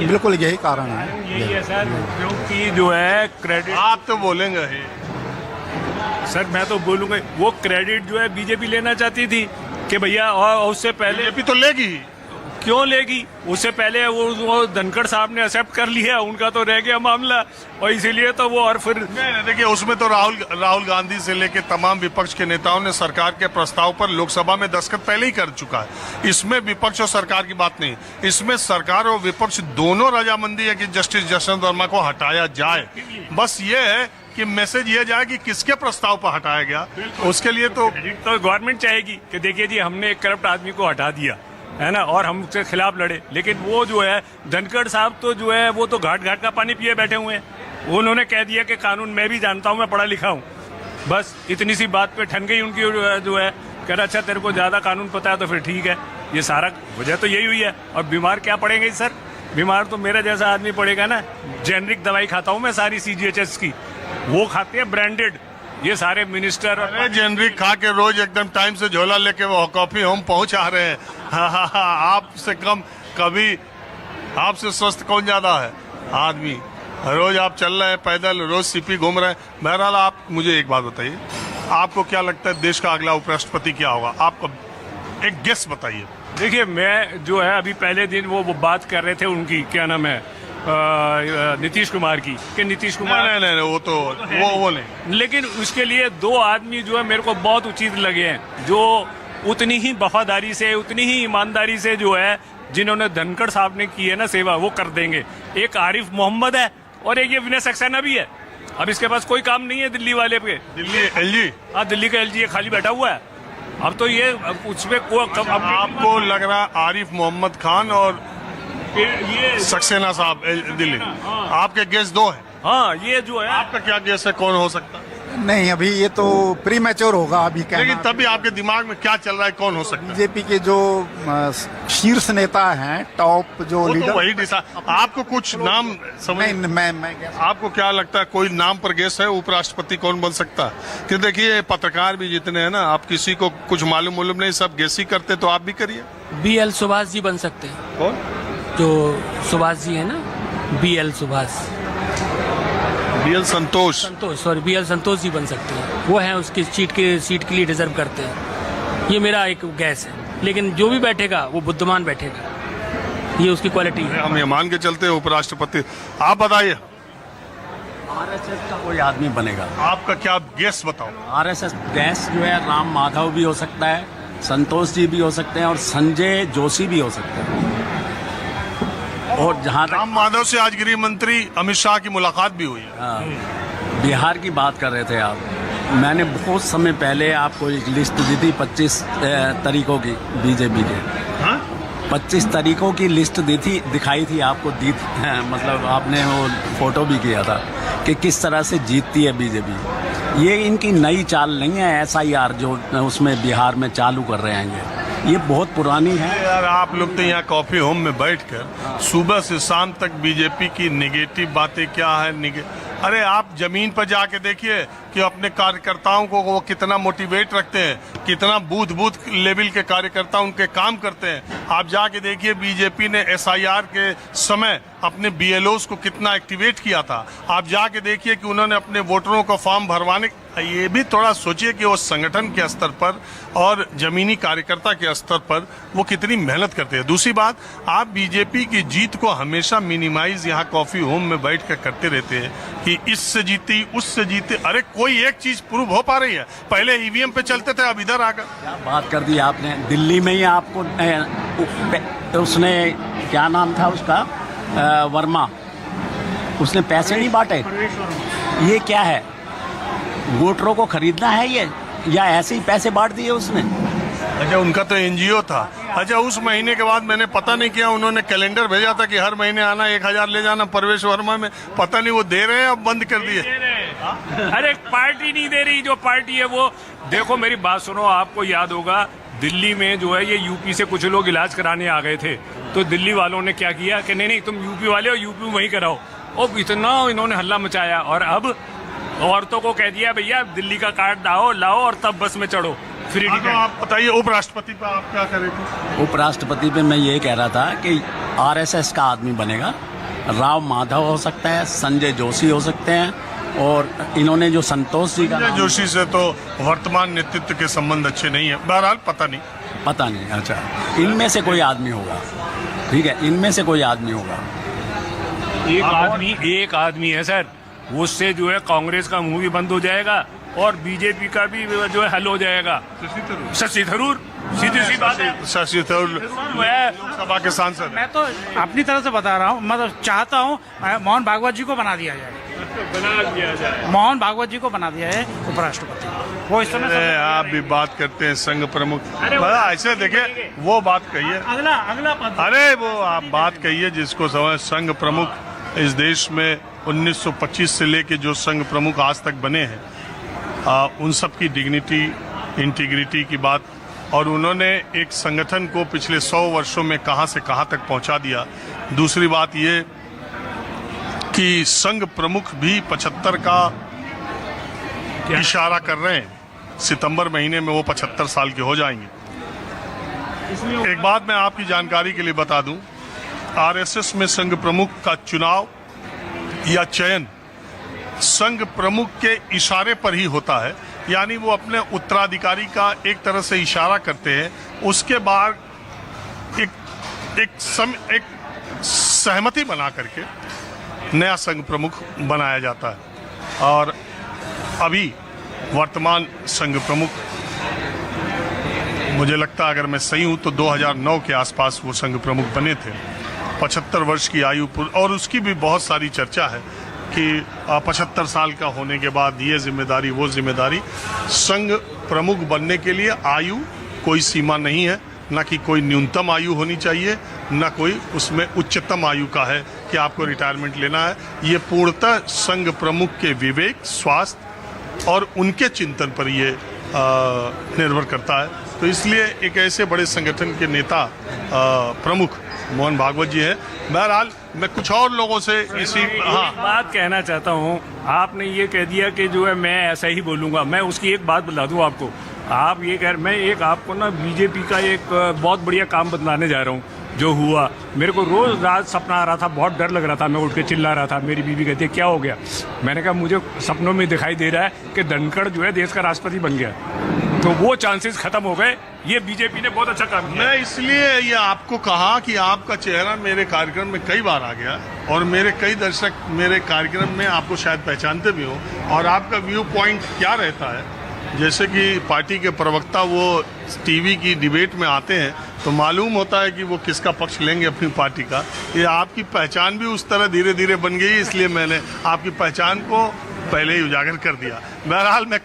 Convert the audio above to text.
बिल्कुल यही कारण है। यही है सर, क्योंकि जो है क्रेडिट, आप तो बोलेंगे ही सर मैं तो बोलूंगा, वो क्रेडिट जो है बीजेपी लेना चाहती थी कि भैया, और उससे पहले बीजेपी तो लेगी ही। क्यों लेगी, उससे पहले वो धनखड़ साहब ने एक्सेप्ट कर लिया, उनका तो रह गया मामला, और इसीलिए तो वो, और फिर नहीं, देखिए उसमें तो राहुल गांधी से लेके तमाम विपक्ष के नेताओं ने सरकार के प्रस्ताव पर लोकसभा में दस्तखत पहले ही कर चुका है। इसमें विपक्ष और सरकार की बात नहीं, इसमें सरकार और विपक्ष दोनों रजामंदी है कि जस्टिस जसवंत वर्मा को हटाया जाए। बस ये है कि मैसेज ये जाए कि किसके प्रस्ताव पर हटाया गया, उसके लिए तो गवर्नमेंट चाहेगी कि देखिए जी हमने एक करप्ट आदमी को हटा दिया है ना, और हम उसके खिलाफ लड़े। लेकिन वो जो है धनखड़ साहब तो जो है वो तो घाट घाट का पानी पिए बैठे हुए हैं। उन्होंने कह दिया कि कानून मैं भी जानता हूँ, मैं पढ़ा लिखा हूँ। बस इतनी सी बात पे ठन गई उनकी जो है, कह रहा अच्छा तेरे को ज्यादा कानून पता है तो फिर ठीक है। ये सारा वजह तो यही हुई है। और बीमार क्या पड़ेंगे सर, बीमार तो मेरा जैसा आदमी पड़ेगा ना। जेनरिक दवाई खाता हूँ मैं सारी CGHS की, वो खाते हैं ब्रांडेड ये सारे मिनिस्टर। अरे जेनरिक खा के रोज एकदम टाइम से झोला लेके वो कॉफी होम पहुंचा रहे हैं। आपसे कम कभी, आपसे स्वस्थ कौन ज्यादा है आदमी। रोज आप चल रहे हैं पैदल, रोज सीपी घूम रहे हैं। बहरहाल आप मुझे एक बात बताइए, आपको क्या लगता है देश का अगला उपराष्ट्रपति क्या होगा? आपको एक गेस बताइए। देखिए मैं जो है अभी पहले दिन वो बात कर रहे थे उनकी, क्या नाम है, नीतीश कुमार की, कि नीतीश कुमार नहीं वो तो वो नहीं। लेकिन उसके लिए दो आदमी जो है मेरे को बहुत उचित लगे हैं, जो उतनी ही वफादारी से, उतनी ही ईमानदारी से जो है, जिन्होंने धनखड़ साहब ने की है ना सेवा, वो कर देंगे। एक आरिफ मोहम्मद है और एक ये विनय सक्सेना भी है। अब इसके पास कोई काम नहीं है दिल्ली वाले पे। दिल्ली LG, हाँ दिल्ली का LG खाली बैठा हुआ है। अब तो ये उसमें आपको लग रहा आरिफ मोहम्मद खान और ये सक्सेना साहब दिल्ली, आपके गेस दो हैं। हाँ ये जो है, आपका क्या गेस है कौन हो सकता है? नहीं, अभी ये तो प्री मैच्योर होगा अभी कहना। लेकिन तभी आपके दिमाग में क्या चल रहा है कौन हो सकता है? बीजेपी के जो शीर्ष नेता हैं, टॉप जो लीडर, तो वही डिसाइड। आपको कुछ नाम समझ, नहीं मैं आपको क्या लगता है कोई नाम पर गेस है उपराष्ट्रपति कौन बन सकता है? कि देखिए पत्रकार भी जितने हैं ना, आप किसी को कुछ मालूम नहीं, सब गेस ही करते, तो आप भी करिए। BL सुभाष जी बन सकते हैं। कौन? जो सुभाष जी है ना, BL सुभाष, BL संतोष, सॉरी BL संतोष जी बन सकते हैं। वो हैं उसकी सीट के लिए डिजर्व करते हैं। ये मेरा एक गैस है। लेकिन जो भी बैठेगा वो बुद्धिमान बैठेगा, ये उसकी क्वालिटी है। हम ये मान के चलते हैं उपराष्ट्रपति। आप बताइए RSS का कोई आदमी बनेगा। आपका क्या गेस बताओ? RSS गैस जो है राम माधव भी हो सकता है, संतोष जी भी हो सकते हैं, और संजय जोशी भी हो सकते हैं। और जहाँ तक राम माधव से आज गृह मंत्री अमित शाह की मुलाकात भी हुई है। बिहार की बात कर रहे थे आप, मैंने बहुत समय पहले आपको एक लिस्ट दी थी 25 तरीकों की बीजेपी के। 25 तरीकों की लिस्ट दी थी, दिखाई थी आपको, मतलब आपने वो फोटो भी किया था कि किस तरह से जीतती है बीजेपी। ये इनकी नई चाल नहीं है SIR जो उसमें बिहार में चालू कर रहे हैं, ये बहुत पुरानी है। यार आप लोग तो यहाँ कॉफी होम में बैठकर सुबह से शाम तक बीजेपी की निगेटिव बातें क्या है। अरे आप जमीन पर जाके देखिए कि अपने कार्यकर्ताओं को वो कितना मोटिवेट रखते हैं, कितना बूथ लेवल के कार्यकर्ता उनके काम करते हैं। आप जाके देखिए बीजेपी ने SIR के समय अपने BLOs को कितना एक्टिवेट किया था। आप जाके देखिए कि उन्होंने अपने वोटरों को फॉर्म भरवाने, ये भी थोड़ा सोचिए कि वो संगठन के स्तर पर और जमीनी कार्यकर्ता के स्तर पर वो कितनी मेहनत करते हैं। दूसरी बात, आप बीजेपी की जीत को हमेशा मिनिमाइज यहाँ कॉफी होम में बैठ कर करते रहते हैं कि इससे जीती उससे जीते। अरे कोई एक चीज प्रूव हो पा रही है? पहले EVM पे चलते थे, अब इधर आकर क्या बात कर दी आपने। दिल्ली में ही आपको उसने, क्या नाम था उसका, वर्मा, उसने पैसे नहीं बांटे। ये क्या है, वोटरों को खरीदना है ये, या ऐसे ही पैसे बांट दिए उसने? अच्छा उनका तो NGO था। अच्छा उस महीने के बाद मैंने पता नहीं किया, उन्होंने कैलेंडर भेजा था कि हर महीने आना, 1000 ले जाना प्रवेश वर्मा में। पता नहीं वो दे रहे हैं, अब बंद कर दिए। अरे पार्टी नहीं दे रही, जो पार्टी है वो। देखो मेरी बात सुनो, आपको याद होगा दिल्ली में जो है ये UP से कुछ लोग इलाज कराने आ गए थे, तो दिल्ली वालों ने क्या किया कि नहीं तुम UP वाले हो, UP में वहीं कराओ। और इतना इन्होंने हल्ला मचाया, और अब औरतों को कह दिया भैया दिल्ली का कार्ड लाओ और तब बस में चढ़ो। फ्री हाँ, तो टिकट। आप बताइए उपराष्ट्रपति पर आप क्या करेंगे? उपराष्ट्रपति पे मैं ये कह रहा था कि आरएसएस का आदमी बनेगा, राव माधव हो सकता है, संजय जोशी हो सकते हैं, और इन्होंने जो संतोष जी का संजय नाम- जोशी से तो वर्तमान नेतृत्व के संबंध अच्छे नहीं है, बहरहाल पता नहीं। पता नहीं, अच्छा इनमें से कोई आदमी होगा, ठीक है, इनमें से कोई आदमी होगा। एक आदमी है सर, उससे जो है कांग्रेस का मुंह भी बंद हो जाएगा और बीजेपी का भी जो है हल हो जाएगा। शशि थरूर, सीधी सी बात है। शशि थरूर मैं लोकसभा के सांसद हैं। मैं तो अपनी तरफ से बता रहा हूँ, मतलब चाहता हूँ मोहन भागवत जी को बना दिया जाए, बना दिया जाए। मोहन भागवत जी को बना दिया है उपराष्ट्रपति। वो इस समय अरे आप भी बात करते हैं संघ प्रमुख, बड़ा ऐसे देखिए वो बात कहिए, अगला पद। अरे वो आप बात कहिए जिसको समझ। संघ प्रमुख इस देश में 1925 से लेके जो संघ प्रमुख आज तक बने हैं, उन सब की डिग्निटी, इंटीग्रिटी की बात, और उन्होंने एक संगठन को पिछले 100 वर्षों में कहां से कहां तक पहुंचा दिया। दूसरी बात ये कि संघ प्रमुख भी 75 का इशारा कर रहे हैं, सितंबर महीने में वो 75 साल के हो जाएंगे। एक बात मैं आपकी जानकारी के लिए बता दूं, आरएसएस में संघ प्रमुख का चुनाव या चयन संघ प्रमुख के इशारे पर ही होता है, यानी वो अपने उत्तराधिकारी का एक तरह से इशारा करते हैं, उसके बाद एक सहमति बना करके नया संघ प्रमुख बनाया जाता है। और अभी वर्तमान संघ प्रमुख, मुझे लगता है अगर मैं सही हूं तो 2009 के आसपास वो संघ प्रमुख बने थे। 75 वर्ष की आयु, और उसकी भी बहुत सारी चर्चा है कि 75 साल का होने के बाद ये जिम्मेदारी वो जिम्मेदारी। संघ प्रमुख बनने के लिए आयु कोई सीमा नहीं है, न कि कोई न्यूनतम आयु होनी चाहिए, न कोई उसमें उच्चतम आयु का है कि आपको रिटायरमेंट लेना है। ये पूर्णतः संघ प्रमुख के विवेक, स्वास्थ्य और उनके चिंतन पर ये निर्भर करता है। तो इसलिए एक ऐसे बड़े संगठन के नेता प्रमुख मोहन भागवत जी हैं। बहरहाल मैं कुछ और लोगों से इसी एक बात कहना चाहता हूँ, आपने ये कह दिया कि जो है मैं ऐसा ही बोलूँगा। मैं उसकी एक बात बता दूँ आपको, आप ये कह, मैं एक आपको ना बीजेपी का एक बहुत बढ़िया काम बतलाने जा रहा हूँ जो हुआ। मेरे को रोज रात सपना आ रहा था, बहुत डर लग रहा था, मैं उठ के चिल्ला रहा था। मेरी बीवी कहती है क्या हो गया? मैंने कहा मुझे सपनों में दिखाई दे रहा है कि धनखड़ जो है देश का राष्ट्रपति बन गया। तो वो चांसेस खत्म हो गए। ये बीजेपी ने बहुत अच्छा काम किया। मैं इसलिए ये आपको कहा कि आपका चेहरा मेरे कार्यक्रम में कई बार आ गया, और मेरे कई दर्शक मेरे कार्यक्रम में आपको शायद पहचानते भी हो, और आपका व्यू पॉइंट क्या रहता है। जैसे कि पार्टी के प्रवक्ता वो टीवी की डिबेट में आते हैं तो मालूम होता है कि वो किसका पक्ष लेंगे अपनी पार्टी का। ये आपकी पहचान भी उस तरह धीरे धीरे बन गई, इसलिए मैंने आपकी पहचान को पहले ही उजागर कर दिया। बहरहाल मैं